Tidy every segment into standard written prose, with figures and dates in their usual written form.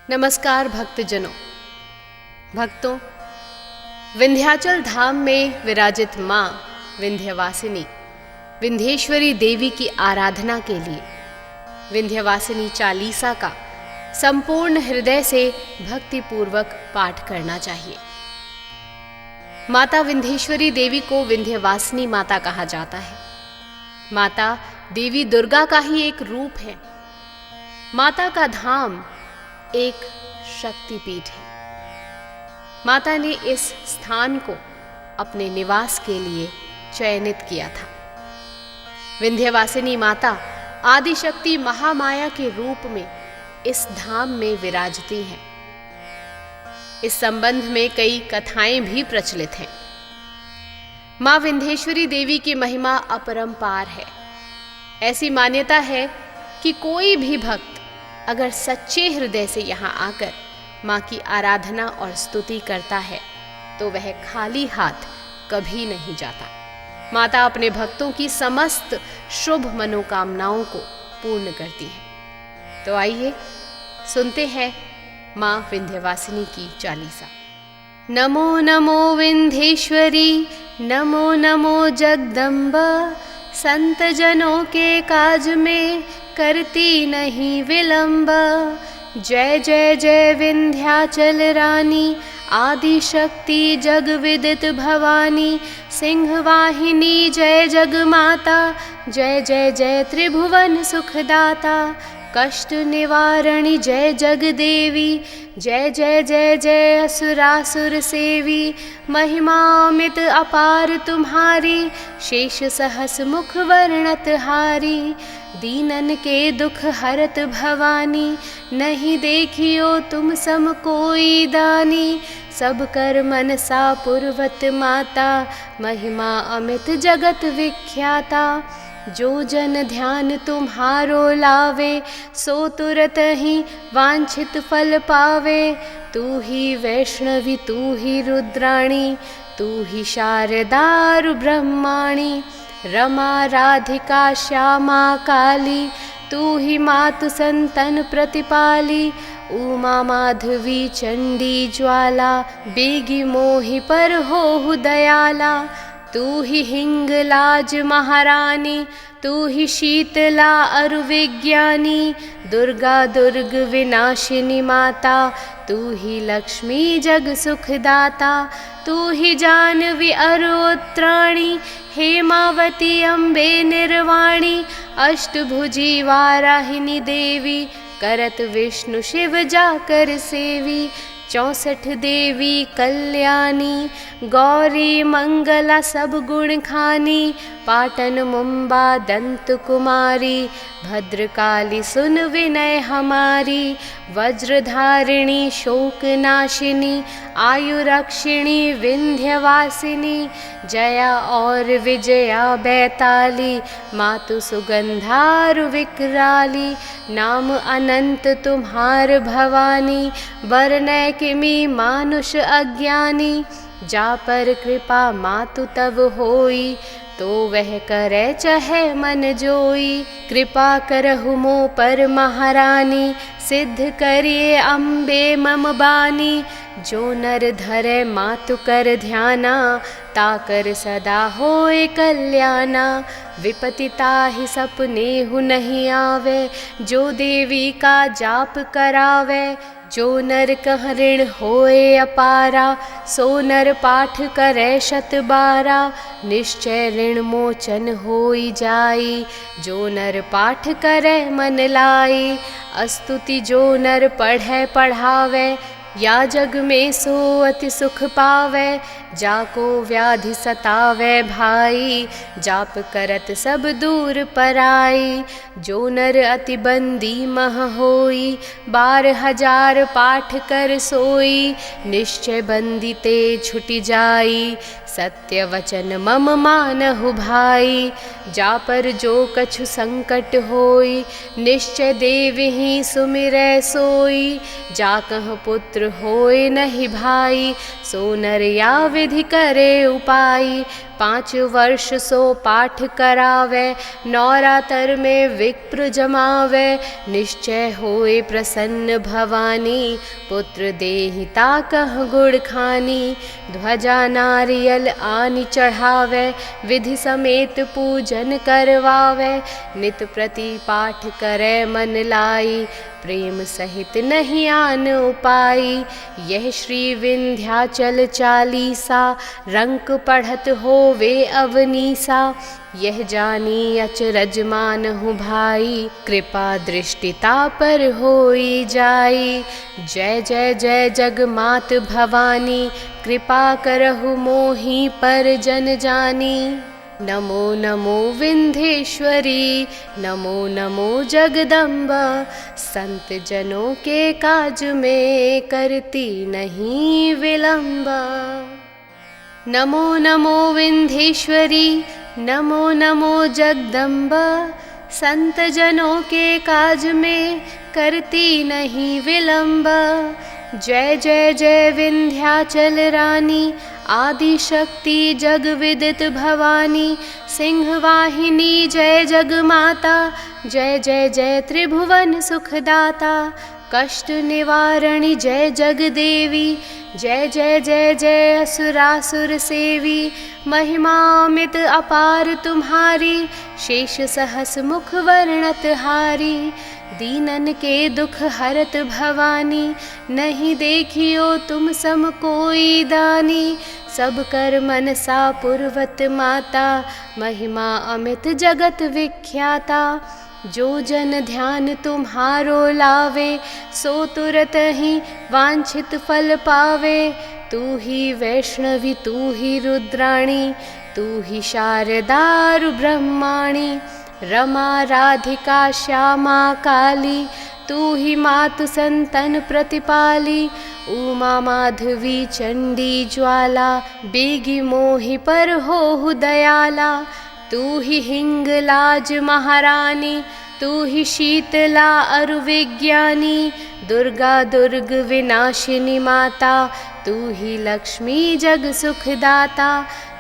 नमस्कार भक्तजनों। भक्तों, विंध्याचल धाम में विराजित माँ विंध्यवासिनी विंध्येश्वरी देवी की आराधना के लिए विंध्यवासिनी चालीसा का संपूर्ण हृदय से भक्तिपूर्वक पाठ करना चाहिए। माता विंध्येश्वरी देवी को विंध्यवासिनी माता कहा जाता है। माता देवी दुर्गा का ही एक रूप है। माता का धाम एक शक्तिपीठ है। माता ने इस स्थान को अपने निवास के लिए चयनित किया था। विंध्यवासिनी माता आदिशक्ति महामाया के रूप में इस धाम में विराजती हैं। इस संबंध में कई कथाएं भी प्रचलित हैं। मां विंध्येश्वरी देवी की महिमा अपरंपार है। ऐसी मान्यता है कि कोई भी भक्त अगर सच्चे हृदय से यहाँ आकर माँ की आराधना और स्तुति करता है तो वह खाली हाथ कभी नहीं जाता। माता अपने भक्तों की समस्त शुभ मनोकामनाओं को पूर्ण करती है। तो आइए सुनते हैं माँ विंध्यवासिनी की चालीसा। नमो नमो विंध्येश्वरी, नमो नमो जगदम्बा, संत जनों के काज में करती नहीं विलंब। जय जय जय विंध्याचल रानी, आदि शक्ति जग विदित भवानी, सिंहवाहिनी जय जग माता, जय जय जय त्रिभुवन सुखदाता, कष्ट निवारणी जय जग देवी, जय जय जय जय असुरासुर सेवी, महिमा अमित अपार तुम्हारी, शेष सहस मुख वर्णत हारी, दीनन के दुख हरत भवानी, नहीं देखियो तुम सम कोई दानी, सब कर मनसा पूर्वत माता, महिमा अमित जगत विख्याता, जो जन ध्यान तुम्हारो लावे, सो तुरत ही वांछित फल पावे, तू ही वैष्णवी तू ही रुद्राणी, तू ही शारदारु ब्रह्माणी, रमा राधिका श्यामा काली, तू ही मातु संतन प्रतिपाली, उमा माधवी चंडी ज्वाला, बेगी मोहि पर होहु दयाला, तू ही हिंगलाज महारानी, तू ही शीतला अरु विज्ञानी, दुर्गा दुर्ग विनाशिनी माता, तू ही लक्ष्मी जग सुखदाता, तू ही जानवी अरु उत्तराणी, हेमावती अम्बे निर्वाणी, अष्टभुजी वाराहिनी देवी, करत विष्णु शिव जाकर सेवी, 64 देवी कल्याणी, गौरी मंगला सब गुण खानी, पाटन मुंबा दंत कुमारी, भद्रकाली सुन विनय हमारी, वज्रधारिणी शोक नाशिनी, आयु रक्षिणी विंध्यवासिनी, जया और विजया बैताली, मातु सुगंधारु विकराली, नाम अनंत तुम्हार भवानी, वरनय किमी मानुष अज्ञानी, जा पर कृपा मातु तब होई, तो वह करे चहे मन जोई, कृपा करहु मो पर महारानी, सिद्ध करिए अम्बे मम बानी, जो नर धरे मातु कर ध्याना, ताकर सदा होए कल्याणा, विपति ताहि सपने हु नहीं आवे, जो देवी का जाप करावे, जो नर कह ऋण होए अपारा, सो नर पाठ करे शत बारा, निश्चय ऋण मोचन होई जाई, जो नर पाठ करे मन लाई, अस्तुति जो नर पढ़े पढ़ावे, या जग में सो अति सुख पावे, जाको व्याधि सतावे भाई, जाप करत सब दूर पराई, जो नर अति बंदी मह होई, 12,000 पाठ कर सोई, निश्चय बंदी ते छुटी जाई, सत्य वचन मम मानहु भाई, जा पर जो कछु संकट होई, निश्चय देव ही सुमिरै सोई, जा कह पुत्र होए नहीं भाई, सो नर या विधि करे उपाय, 5 वर्ष सो पाठ करावे, नौरातर में विप्र जमावे, निश्चय होए प्रसन्न भवानी, पुत्र देहि ताकह गुण खानी। ध्वजा नारियल आनि चढ़ावे, विधि समेत पूजन करवावे, नित प्रति पाठ करे मन लाई, प्रेम सहित नहीं आन उपाई। यह श्री विंध्याचल चालीसा, रंक पढ़त होवे अवनीसा, यह जानी अचरज मानहु भाई, कृपा दृष्टिता पर होई जाई। जय जय जय जगमात भवानी, कृपा करहु मोहि पर जन जानी। नमो नमो विंध्येश्वरी, नमो नमो जगदम्बा, संत जनों के काज में करती नहीं विलंबा। नमो नमो विंध्येश्वरी, नमो नमो जगदम्बा, संत जनों के काज में करती नहीं विलंबा। जय जय जय विंध्याचल रानी, आदि शक्ति जग विदित भवानी, सिंहवाहिनी जय जगमाता, जय जय जय त्रिभुवन सुखदाता, कष्ट निवारणी जय जगदेवी, जय जय जय जय असुरासुर सेवी। महिमा अमित अपार तुम्हारी, शेष सहस मुख वर्णत हारी, दीनन के दुख हरत भवानी, नहीं देखियो तुम सम कोई दानी। सब कर मनसा पूर्वत माता, महिमा अमित जगत विख्याता। जो जन ध्यान तुम्हारो लावे, सो तुरत ही वांछित फल पावे। तू ही वैष्णवी तू ही रुद्राणी, तू ही शारदारु ब्रह्माणी, रमा राधिका श्यामा काली, तू ही मातु संतन प्रतिपाली। उमा माधवी चंडी ज्वाला, बेगी मोहि पर होहु दयाला। तू ही हिंगलाज महारानी, तू ही शीतला अरु विज्ञानी, दुर्गा दुर्ग विनाशिनी माता, तू ही लक्ष्मी जग सुखदाता।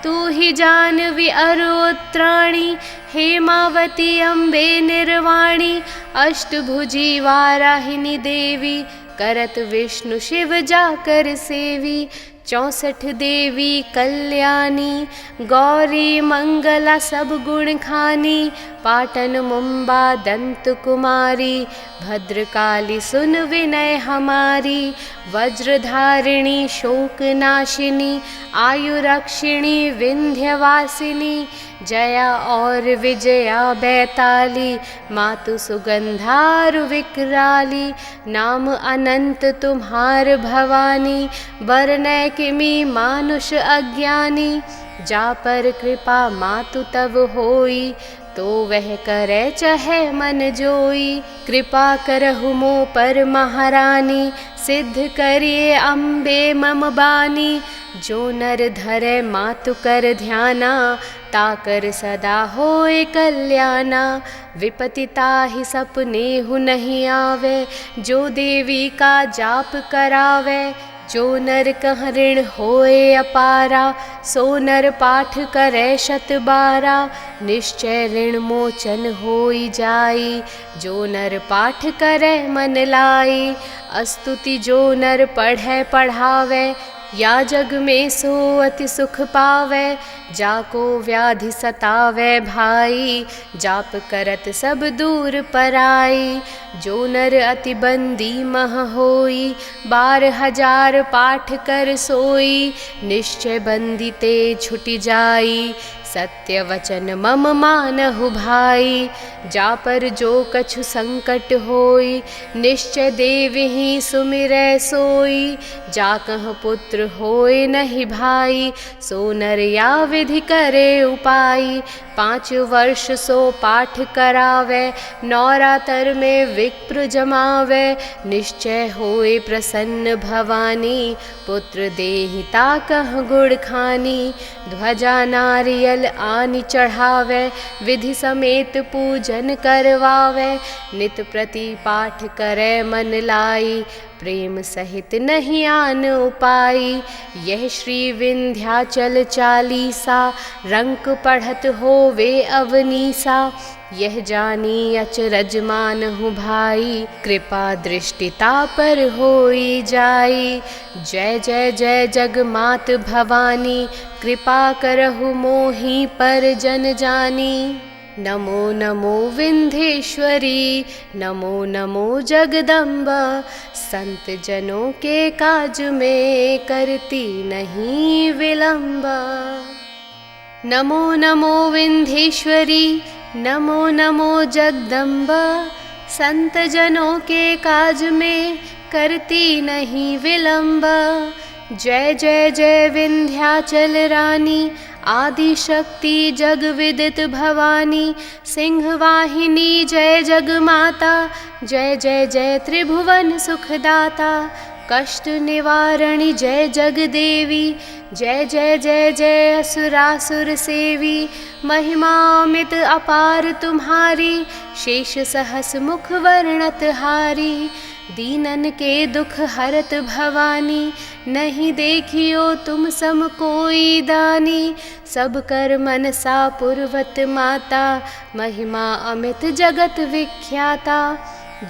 तू ही जानवी अरु उत्तराणी, हेमावती अम्बे निर्वाणी, अष्टभुजी वाराहिनी देवी, करत विष्णु शिव जाकर सेवी। 64 देवी कल्याणी, गौरी मंगला सब गुण खानी, पाटन मुंबा दंत कुमारी, भद्रकाली सुन विनय हमारी। वज्रधारिणी शोक नाशिनी, आयु रक्षिणी विंध्यवासिनी, जया और विजया बैताली, मातु सुगंधारु विकराली। नाम अनंत तुम्हार भवानी, बरनय किमी मानुष अज्ञानी। जा पर कृपा मातु तब होई, तो वह करे चहे मन जोई। कृपा करहु मो पर महारानी, सिद्ध करिए अम्बे मम बानी। जो नर धरे मातु कर ध्याना, ताकर सदा होए कल्याणा। विपति ताहि सपने हु नहीं आवे, जो देवी का जाप करावे। जो नर कह ऋण होए अपारा, सो नर पाठ करे शत बारा। निश्चय ऋण मोचन होई जाई, जो नर पाठ करे मन लाई। अस्तुति जो नर पढ़े पढ़ावे, या जग में सो अति सुख पावे। जाको व्याधि सतावे भाई, जाप करत सब दूर पराई। जो नर अति बंदी मह होई, 12,000 पाठ कर सोई। निश्चय बंदी ते छुटि जाई, सत्य वचन मम मानहु भाई। जा पर जो कछु संकट होई, निश्चय देवहि सुमिरै सोई। जा कह पुत्र होए नहीं भाई, सो नर या विधि करे उपाई। 5 वर्ष सो पाठ करावे, नौरातर में विप्र जमावे। निश्चय होए प्रसन्न भवानी, पुत्र देहि ताकह गुण खानी। ध्वजा नारियल आनि चढ़ावे, विधि समेत पूजन करवावे। नित प्रति पाठ करे मन लाई, प्रेम सहित नहीं आन उपाई। यह श्री विंध्याचल चालीसा, रंक पढ़त होवे अवनीसा। यह जानी अचरज मानहु भाई, कृपा दृष्टिता पर होई जाई। जय जय जय जगमात भवानी, कृपा करहु मोहि पर जन जानी। नमो नमो विंध्येश्वरी, नमो नमो जगदम्बा। संत जनों के काज में करती नहीं विलंबा। नमो नमो विंध्येश्वरी, नमो नमो जगदम्बा। संत जनों के काज में करती नहीं विलंबा। जय जय जय विंध्याचल रानी, आदि शक्ति जग विदित भवानी। सिंह वाहिनी जय जगमाता, जय जय जय त्रिभुवन सुखदाता। कष्ट निवारणी जय जगदेवी, जय जय जय जय असुरासुर सेवी। महिमा अमित अपार तुम्हारी, शेष सहस मुख वर्णत हारी। दीनन के दुख हरत भवानी, नहीं देखियो तुम सम कोई दानी। सब कर मनसा पुरवत माता, महिमा अमित जगत विख्याता।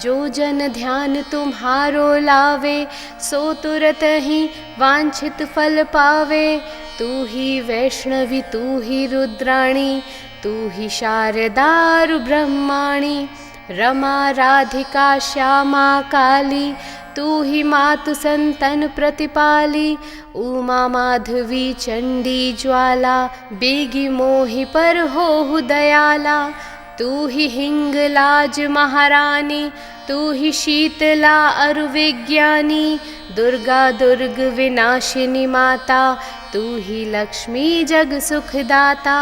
जो जन ध्यान तुम्हारो लावे, सो तुरत ही वांछित फल पावे। तू ही वैष्णवी तू ही रुद्राणी, तू ही शारदा ब्रह्माणी। रमा राधिका श्यामा काली, तू ही मातु संतन प्रतिपाली। उमा माधवी चंडी ज्वाला, बेगी मोहि पर होहु दयाला। तू ही हिंगलाज महारानी, तू ही शीतला अरु विज्ञानी। दुर्गा दुर्ग विनाशिनी माता, तू ही लक्ष्मी जग सुखदाता।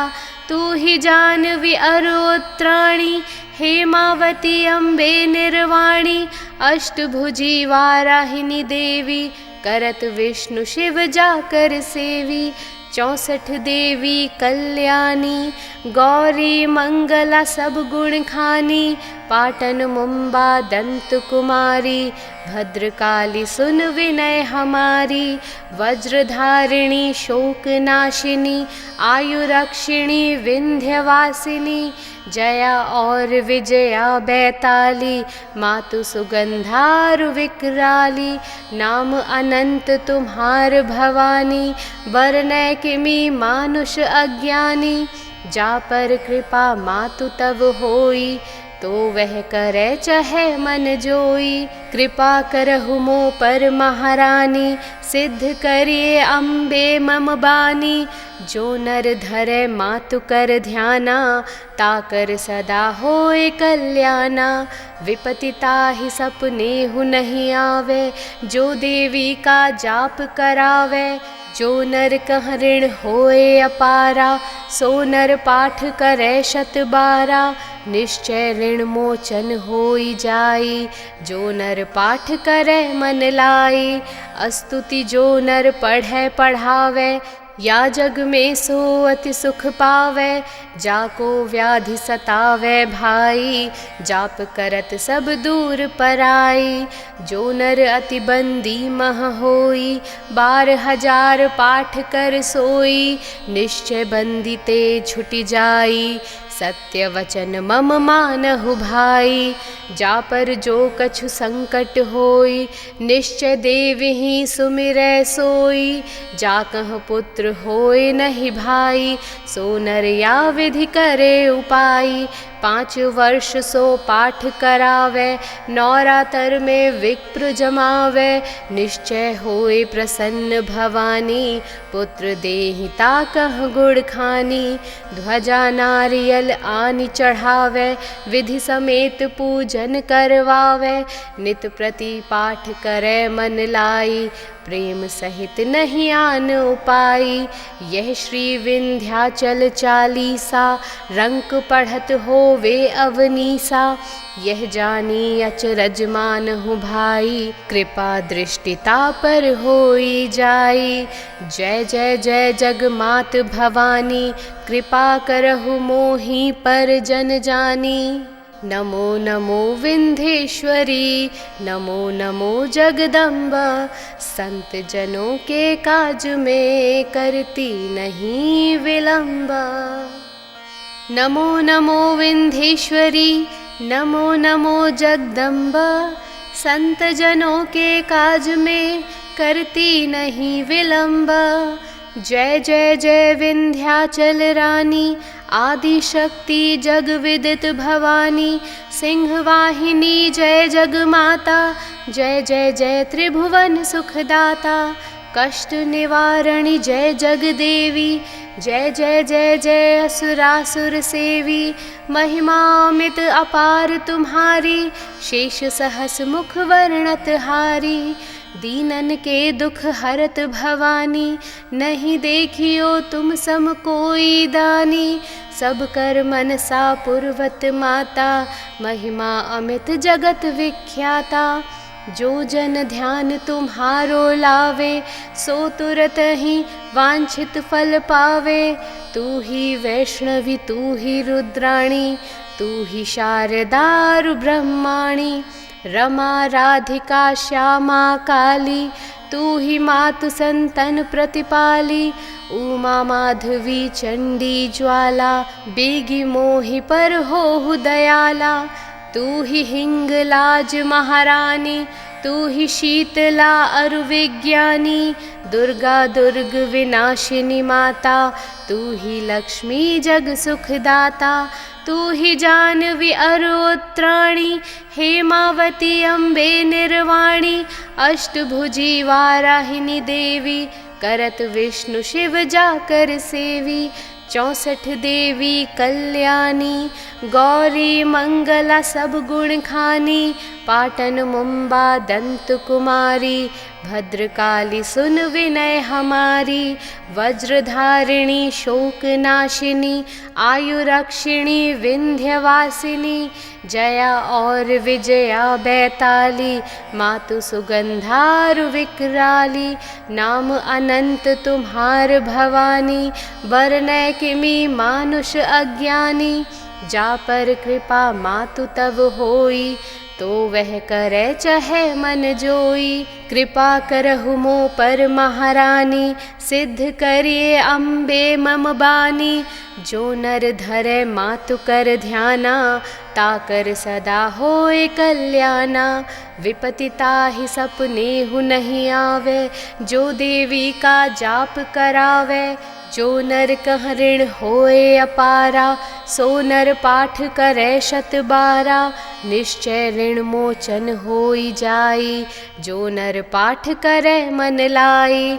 तू ही जानवी अरु उत्तराणी, हेमावती अम्बे निर्वाणी। अष्टभुजी वाराहिनी देवी, करत विष्णु शिव जाकर सेवी। 64 देवी कल्याणी, गौरी मंगला सब गुण खानी। पाटन मुंबा दंत कुमारी, भद्रकाली सुन विनय हमारी। वज्रधारिणी शोक नाशिनी, आयु रक्षिणी विंध्यवासिनी। जया और विजया बैताली, मातु सुगंधारु विकराली। नाम अनंत तुम्हार भवानी, बरनय किमी मानुष अज्ञानी। जा पर कृपा मातु तब होई, तो वह करे चहे मन जोई। कृपा करहु मो पर महारानी, सिद्ध करिए अम्बे मम बानी। जो नर धरे मातु कर ध्याना, ताकर सदा होए कल्याणा। विपति ताहि सपने हु नहीं आवे, जो देवी का जाप करावे। जो नर कह ऋण होए अपारा, सो नर पाठ करे शत बारा। निश्चय ऋण मोचन होई जाई, जो नर पाठ करे मन लाई। स्तुति जो नर पढ़े पढ़ावे, या जग में सो अति सुख पावे। जाको व्याधि सतावे भाई, जाप करत सब दूर पराई। जो नर अति बंदी मह होई, 12,000 पाठ कर सोई। निश्चय बंदी ते छुटि जाई, सत्य वचन मम मानहु भाई। जा पर जो कछु संकट होई, निश्चय देवहि सुमिरै सोई। जा कह पुत्र होए नहीं भाई, सो नर या विधि करे उपाई। 5 वर्ष सो पाठ करावे, नौरातर में विप्र जमावे। निश्चय होए प्रसन्न भवानी, पुत्र देहि ताकह गुण खानी। ध्वजा नारियल आनि चढ़ावे, विधि समेत पूजन करवावे। नित प्रति पाठ करे मन लाई, प्रेम सहित नहीं आन उपाई। यह श्री विंध्याचल चालीसा, रंक पढ़त होवे अवनीसा। यह जानी अचरज मानहु भाई, कृपा दृष्टिता पर होई जाई। जय जय जय जगमात भवानी, कृपा करहु मोहि पर जन जानी। नमो नमो विंध्येश्वरी, नमो नमो जगदम्ब, संत जनों के काज में करती नहीं विलंब। नमो नमो विंध्येश्वरी, नमो नमो जगदम्ब, संत जनों के काज में करती नहीं विलंब। जय जय जय विंध्याचल रानी, आदि शक्ति जग विदित भवानी, सिंहवाहिनी जय जग माता, जय जय जय त्रिभुवन सुखदाता, कष्ट निवारणी जय जग देवी, जय जय जय जय असुरासुर सेवी, महिमा अमित अपार तुम्हारी, शेष सहस मुख वर्णत हारी, दीनन के दुख हरत भवानी, नहीं देखियो तुम सम कोई दानी, सब कर मनसा पूर्वत माता, महिमा अमित जगत विख्याता। जो जन ध्यान तुम्हारो लावे, सो तुरत ही वांछित फल पावे। तू ही वैष्णवी तू ही रुद्राणी, तू ही शारदा ब्रह्माणी, रमा राधिका श्यामा काली, तू ही मातु संतन प्रतिपाली। उमा माधवी चंडी ज्वाला, बेगी मोहि पर होहु दयाला। तू ही हिंगलाज महारानी, तू ही शीतला अरु विज्ञानी, दुर्गा दुर्ग विनाशिनी माता, तू ही लक्ष्मी जग सुखदाता। तू ही जानवी अरु उत्तराणी, हेमावती अम्बे निर्वाणी, अष्टभुजी वाराहिनी देवी, करत विष्णु शिव जाकर सेवी। 64 देवी कल्याणी, गौरी मंगला सब गुण खानी, पाटन मुंबा दंत कुमारी, भद्रकाली सुन विनय हमारी। वज्रधारिणी शोक नाशिनी, आयु रक्षिणी विंध्यवासिनी, जया और विजया बैताली, मातु सुगंधारु विकराली। नाम अनंत तुम्हार भवानी, वरनय किमी मानुष अज्ञानी। जा पर कृपा मातु तब होई, तो वह करे चहे मन जोई। कृपा करहु मो पर महारानी, सिद्ध करिए अम्बे मम बानी। जो नर धरे मातु कर ध्याना, ताकर सदा होए कल्याणा। विपति ताहि सपनेहु नहीं आवे, जो देवी का जाप करावे। जो नर कह ऋण होए अपारा, सो नर पाठ करे 112। निश्चय ऋण मोचन होई जाई, जो नर पाठ करे मन लाई।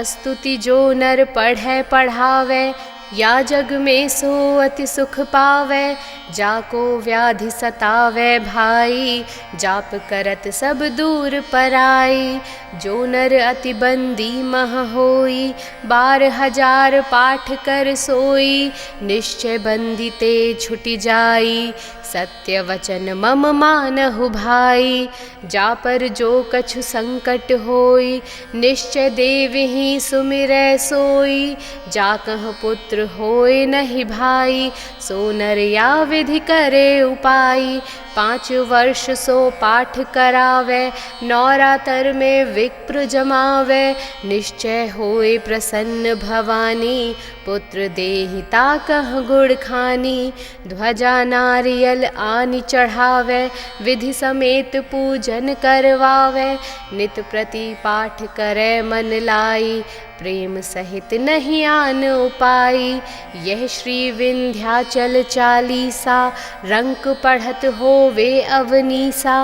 स्तुति जो नर पढ़े पढ़ावे, या जग में सो अति सुख पावे। जाको व्याधि सतावे भाई, जाप करत सब दूर पराई। जो नर अति बंदी मह होई, 12,000 पाठ कर सोई। निश्चय बंदी ते छुटि जाई, सत्य वचन मम मानहु भाई। जा पर जो कछु संकट होई, निश्चय देवहि सुमिरै सोई। जा कह पुत्र होए नहीं भाई, सो नर या विधि करे उपाई। 5 वर्ष सो पाठ करावे, नौरातर में विप्र जमावे। निश्चय होए प्रसन्न भवानी, पुत्र देहि ताकह गुण खानी। ध्वजा नारियल आनि चढ़ावे, विधि समेत पूजन करवावे। नित प्रति पाठ करे मन लाई, प्रेम सहित नहीं आन उपाई। यह श्री विंध्याचल चालीसा, रंक पढ़त होवे अवनीसा।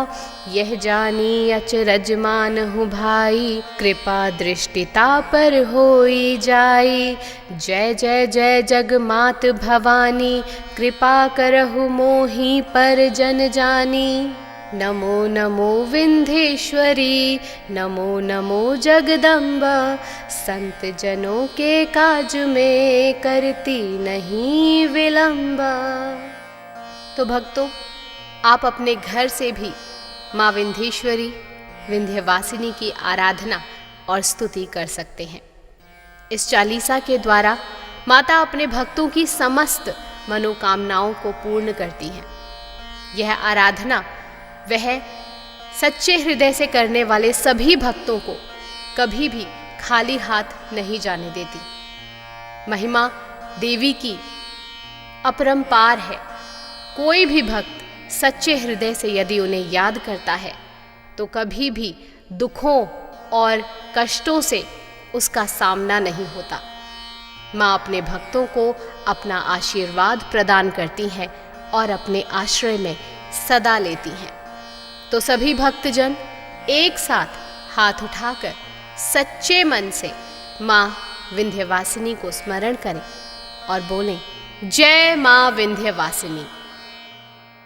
यह जानी अचरज मानहु भाई, कृपा दृष्टिता पर होई जाई। जय जय जय जगमात भवानी, कृपा करहु मोहि पर जन जानी। नमो नमो विंध्येश्वरी, नमो नमो जगदम्ब, संत जनों के काज में करती नहीं विलंब। तो भक्तों, आप अपने घर से भी माँ विंध्येश्वरी विंध्यवासिनी की आराधना और स्तुति कर सकते हैं। इस चालीसा के द्वारा माता अपने भक्तों की समस्त मनोकामनाओं को पूर्ण करती हैं। यह आराधना वह सच्चे हृदय से करने वाले सभी भक्तों को कभी भी खाली हाथ नहीं जाने देती। महिमा देवी की अपरंपार है। कोई भी भक्त सच्चे हृदय से यदि उन्हें याद करता है तो कभी भी दुखों और कष्टों से उसका सामना नहीं होता। माँ अपने भक्तों को अपना आशीर्वाद प्रदान करती हैं और अपने आश्रय में सदा लेती हैं। तो सभी भक्तजन एक साथ हाथ उठाकर सच्चे मन से माँ विंध्यवासिनी को स्मरण करें और बोलें, जय माँ विंध्यवासिनी।